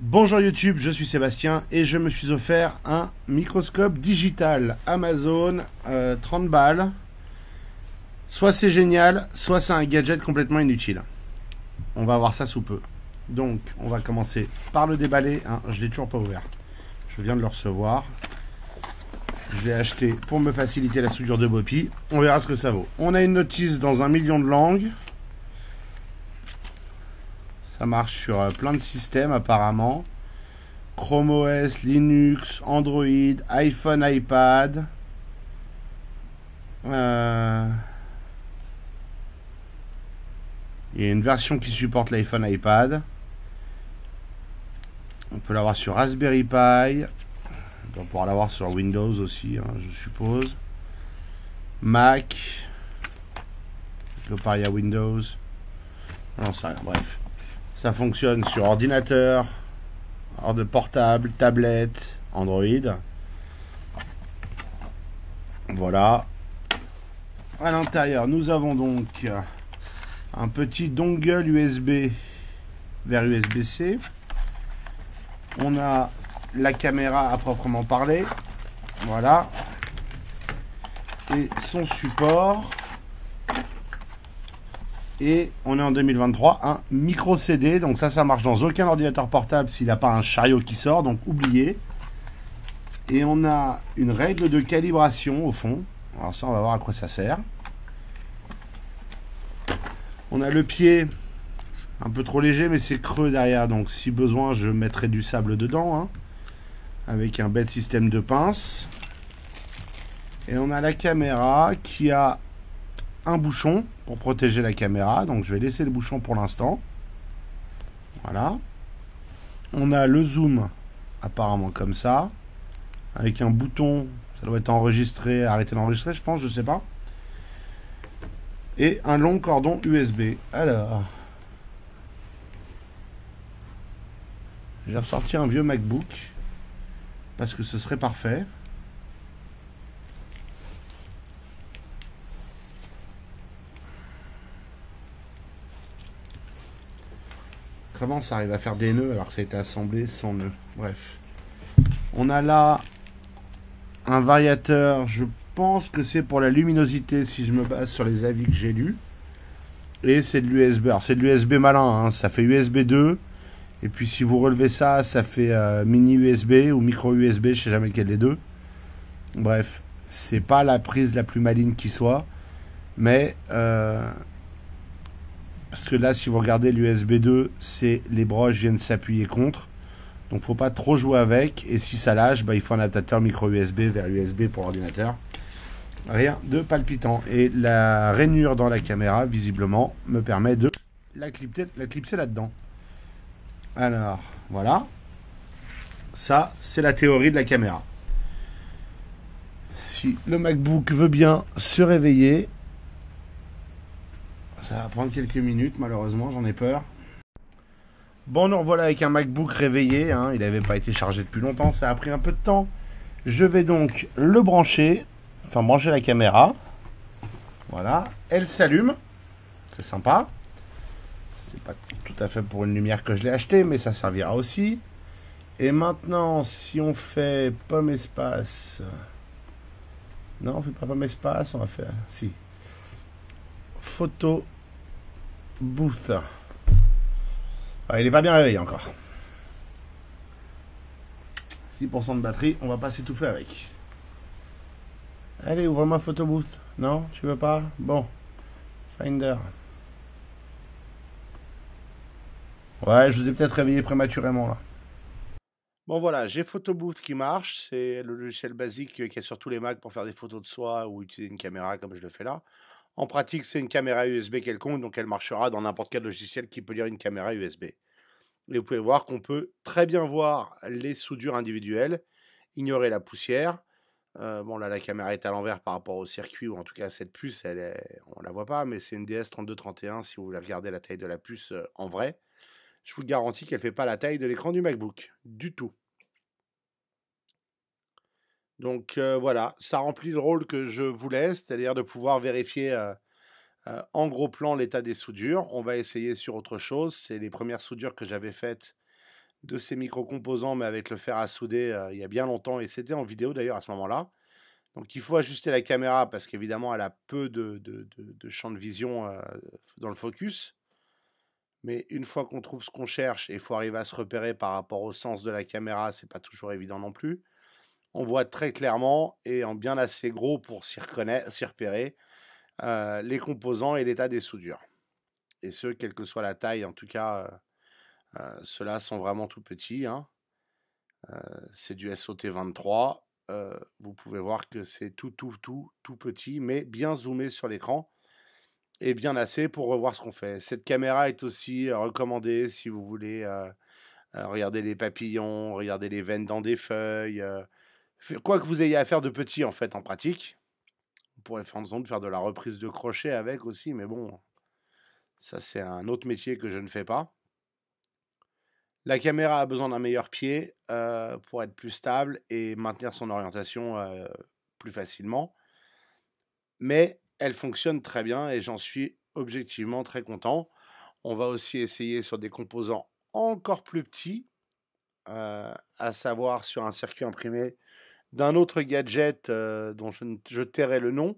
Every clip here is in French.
Bonjour YouTube, je suis Sébastien et je me suis offert un microscope digital Amazon 30 balles. Soit c'est génial, soit c'est un gadget complètement inutile. On va voir ça sous peu. Donc on va commencer par le déballer. Je l'ai toujours pas ouvert. Je viens de le recevoir. Je l'ai acheté pour me faciliter la soudure de Boppy. On verra ce que ça vaut. On a une notice dans 1 million de langues. Ça marche sur plein de systèmes apparemment. Chrome OS, Linux, Android, iPhone, iPad. Il y a une version qui supporte l'iPhone, iPad. On peut l'avoir sur Raspberry Pi. On doit pouvoir l'avoir sur Windows aussi, je suppose. Mac. Quelque part il y a Windows. Non, ça rien, bref. Ça fonctionne sur ordinateur, de portable, tablette, Android. Voilà. À l'intérieur, nous avons donc un petit dongle USB vers USB-C. On a la caméra à proprement parler. Voilà. Et son support. Et on est en 2023, un micro CD, donc ça marche dans aucun ordinateur portable s'il n'a pas un chariot qui sort, donc oubliez. Et on a une règle de calibration au fond, alors ça on va voir à quoi ça sert. On a le pied, un peu trop léger mais c'est creux derrière, donc si besoin je mettrai du sable dedans, avec un bête système de pince. Et on a la caméra qui a un bouchon pour protéger la caméra, donc je vais laisser le bouchon pour l'instant. Voilà. On a le zoom apparemment comme ça, avec un bouton, ça doit être enregistré, arrêter d'enregistrer je pense, je sais pas. Et un long cordon USB. Alors, j'ai ressorti un vieux MacBook parce que ce serait parfait. Comment ça arrive à faire des nœuds alors que ça a été assemblé sans nœuds? Bref. On a là un variateur, je pense que c'est pour la luminosité si je me base sur les avis que j'ai lus. Et c'est de l'USB. Alors c'est de l'USB malin, ça fait USB 2. Et puis si vous relevez ça, ça fait mini USB ou micro USB, je sais jamais lequel des deux. Bref, c'est pas la prise la plus maligne qui soit. Mais parce que là, si vous regardez l'USB 2, c'est les broches viennent s'appuyer contre. Donc faut pas trop jouer avec. Et si ça lâche, il faut un adaptateur micro USB vers USB pour l'ordinateur. Rien de palpitant. Et la rainure dans la caméra, visiblement, me permet de la clipser là-dedans. Alors, voilà. Ça, c'est la théorie de la caméra. Si le MacBook veut bien se réveiller, ça va prendre quelques minutes, malheureusement, j'en ai peur. Bon, nous revoilà avec un MacBook réveillé, il n'avait pas été chargé depuis longtemps, ça a pris un peu de temps. Je vais donc le brancher, brancher la caméra. Voilà, elle s'allume, c'est sympa. C'est pas tout à fait pour une lumière que je l'ai acheté, mais ça servira aussi. Et maintenant, si on fait pomme espace... Non, on fait pas pomme espace, on va faire... Si. Photo booth. Il n'est pas bien réveillé encore. 6% de batterie, on va pas s'étouffer avec. Allez, ouvre-moi photo booth. Non, tu veux pas? Bon. Finder. Ouais, je vous ai peut-être réveillé prématurément là. Bon voilà, j'ai Photo Booth qui marche. C'est le logiciel basique qu'il y a sur tous les Macs pour faire des photos de soi ou utiliser une caméra comme je le fais là. En pratique, c'est une caméra USB quelconque, donc elle marchera dans n'importe quel logiciel qui peut lire une caméra USB. Et vous pouvez voir qu'on peut très bien voir les soudures individuelles, ignorer la poussière. Bon là, la caméra est à l'envers par rapport au circuit, ou en tout cas cette puce, on la voit pas, mais c'est une DS3231 si vous voulez regarder la taille de la puce en vrai. Je vous garantis qu'elle ne fait pas la taille de l'écran du MacBook, du tout. Donc voilà, ça remplit le rôle que je voulais, c'est-à-dire de pouvoir vérifier en gros plan l'état des soudures. On va essayer sur autre chose. C'est les premières soudures que j'avais faites de ces micro-composants, mais avec le fer à souder il y a bien longtemps, et c'était en vidéo d'ailleurs à ce moment-là. Donc il faut ajuster la caméra parce qu'évidemment elle a peu de champ de vision dans le focus. Mais une fois qu'on trouve ce qu'on cherche, et il faut arriver à se repérer par rapport au sens de la caméra, c'est pas toujours évident non plus. On voit très clairement, et en bien assez gros pour s'y repérer, les composants et l'état des soudures. Et ce, quelle que soit la taille, en tout cas, ceux-là sont vraiment tout petits, hein. C'est du SOT23. Vous pouvez voir que c'est tout petit, mais bien zoomé sur l'écran. Et bien assez pour revoir ce qu'on fait. Cette caméra est aussi recommandée si vous voulez regarder les papillons, regarder les veines dans des feuilles, quoi que vous ayez à faire de petit en fait en pratique. Vous pourrez faire de la reprise de crochet avec aussi, mais bon, ça c'est un autre métier que je ne fais pas. La caméra a besoin d'un meilleur pied pour être plus stable et maintenir son orientation plus facilement. Mais elle fonctionne très bien et j'en suis objectivement très content. On va aussi essayer sur des composants encore plus petits, à savoir sur un circuit imprimé d'un autre gadget dont je tairai le nom.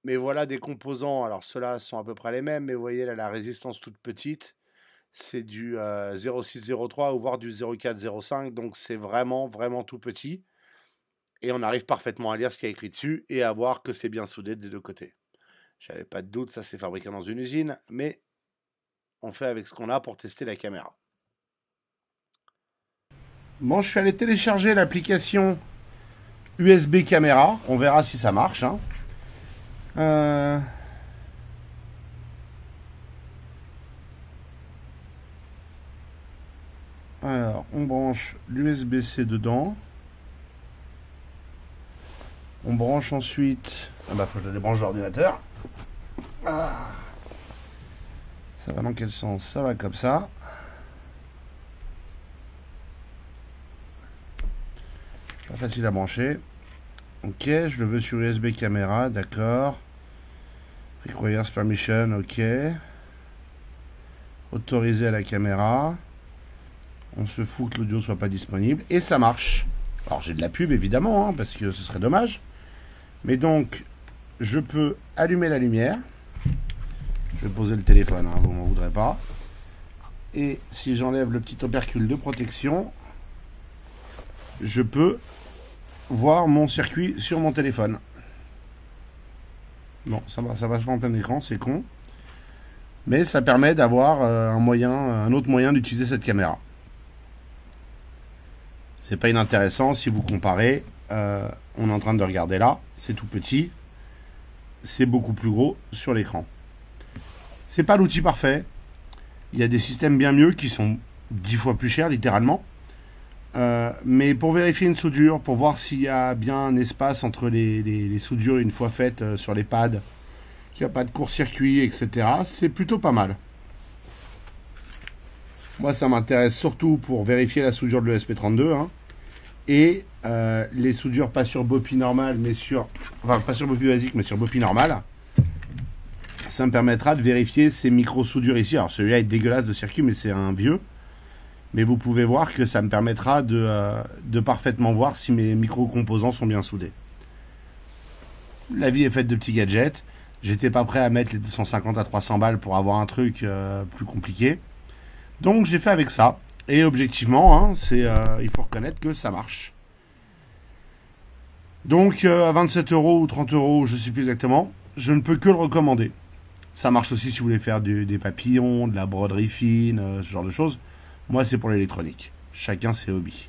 Mais voilà des composants, alors ceux-là sont à peu près les mêmes, mais vous voyez là la résistance toute petite, c'est du 0,603 ou voire du 0,405, donc c'est vraiment tout petit. Et on arrive parfaitement à lire ce qu'il y a écrit dessus et à voir que c'est bien soudé des deux côtés. J'avais pas de doute, ça c'est fabriqué dans une usine, mais on fait avec ce qu'on a pour tester la caméra. Bon, je suis allé télécharger l'application USB Caméra, on verra si ça marche, hein. Alors, on branche l'USB-C dedans. On branche ensuite... Ah bah, faut que je débranche l'ordinateur. Ah. Ça va dans quel sens? Ça va comme ça. Pas facile à brancher. Ok, je le veux sur USB caméra, d'accord. Requires permission, ok. Autoriser à la caméra. On se fout que l'audio soit pas disponible. Et ça marche. Alors j'ai de la pub évidemment, hein, parce que ce serait dommage. Mais donc, je peux allumer la lumière. Je vais poser le téléphone, hein, vous m'en voudrez pas. Et si j'enlève le petit opercule de protection, je peux voir mon circuit sur mon téléphone. Bon, ça passe pas en plein écran, c'est con. Mais ça permet d'avoir un autre moyen d'utiliser cette caméra. C'est pas inintéressant si vous comparez. On est en train de regarder là, c'est tout petit. C'est beaucoup plus gros sur l'écran. C'est pas l'outil parfait. Il y a des systèmes bien mieux qui sont 10 fois plus chers, littéralement. Mais pour vérifier une soudure, pour voir s'il y a bien un espace entre les soudures une fois faites sur les pads, qu'il n'y a pas de court-circuit, etc., c'est plutôt pas mal. Moi, ça m'intéresse surtout pour vérifier la soudure de l'ESP32, hein, et les soudures pas sur Bopi normal, mais enfin, pas sur Bopi basique, mais sur Bopi normal. Ça me permettra de vérifier ces micro-soudures ici. Alors, celui-là est dégueulasse de circuit, mais c'est un vieux. Mais vous pouvez voir que ça me permettra de parfaitement voir si mes micro-composants sont bien soudés. La vie est faite de petits gadgets. J'étais pas prêt à mettre les 250 à 300 balles pour avoir un truc plus compliqué. Donc j'ai fait avec ça. Et objectivement, hein, il faut reconnaître que ça marche. Donc à 27 € ou 30 €, je ne sais plus exactement, je ne peux que le recommander. Ça marche aussi si vous voulez faire des papillons, de la broderie fine, ce genre de choses. Moi, c'est pour l'électronique. Chacun ses hobbies.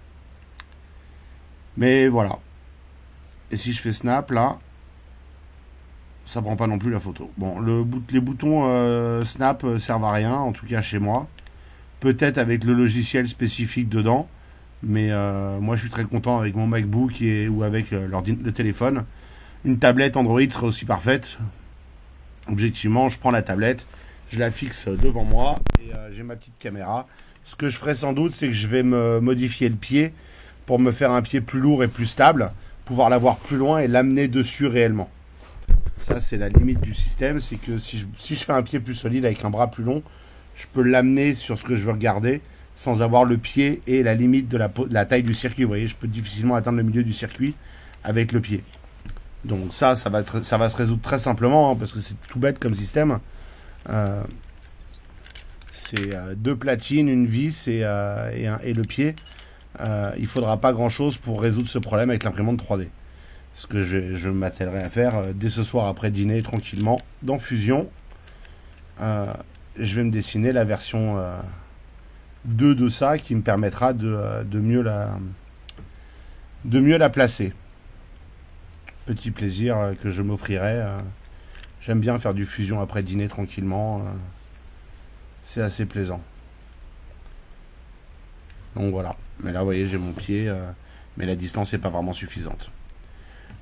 Mais voilà. Et si je fais snap, là, ça prend pas non plus la photo. Bon, les boutons snap servent à rien, en tout cas chez moi. Peut-être avec le logiciel spécifique dedans. Mais moi, je suis très content avec mon MacBook ou avec le téléphone. Une tablette Android serait aussi parfaite. Objectivement, je prends la tablette, je la fixe devant moi et j'ai ma petite caméra. Ce que je ferai sans doute, c'est que je vais me modifier le pied pour me faire un pied plus lourd et plus stable, pouvoir l'avoir plus loin et l'amener dessus réellement. Ça, c'est la limite du système, c'est que si je fais un pied plus solide avec un bras plus long, je peux l'amener sur ce que je veux regarder sans avoir le pied et la limite de la taille du circuit. Vous voyez, je peux difficilement atteindre le milieu du circuit avec le pied. Donc ça va se résoudre très simplement, hein, parce que c'est tout bête comme système. C'est 2 platines, une vis et le pied. Il ne faudra pas grand chose pour résoudre ce problème avec l'imprimante 3D. Ce que je m'attellerai à faire dès ce soir après dîner tranquillement dans Fusion. Je vais me dessiner la version 2 de ça qui me permettra de mieux la placer. Petit plaisir que je m'offrirai. J'aime bien faire du Fusion après dîner tranquillement. C'est assez plaisant. Donc voilà. Mais là, vous voyez, j'ai mon pied. Mais la distance n'est pas vraiment suffisante.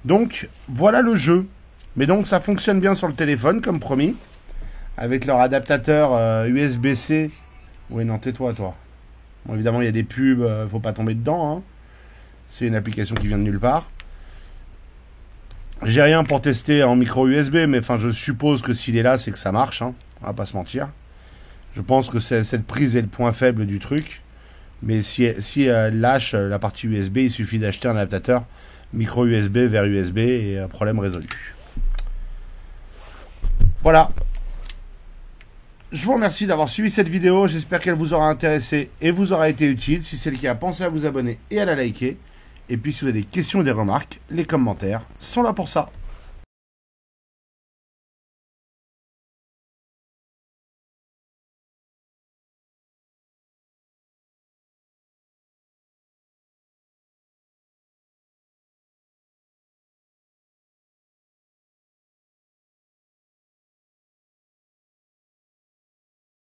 Donc, voilà le jeu. Mais donc, ça fonctionne bien sur le téléphone, comme promis. Avec leur adaptateur USB-C. Oui, non, tais-toi, toi. Bon, évidemment, il y a des pubs. Faut pas tomber dedans. Hein. C'est une application qui vient de nulle part. J'ai rien pour tester en micro USB. Mais enfin, je suppose que s'il est là, c'est que ça marche. Hein. On va pas se mentir. Je pense que cette prise est le point faible du truc. Mais si elle lâche la partie USB, il suffit d'acheter un adaptateur micro USB vers USB et problème résolu. Voilà. Je vous remercie d'avoir suivi cette vidéo. J'espère qu'elle vous aura intéressé et vous aura été utile. Si c'est le cas, pensez à vous abonner et à la liker. Et puis si vous avez des questions ou des remarques, les commentaires sont là pour ça.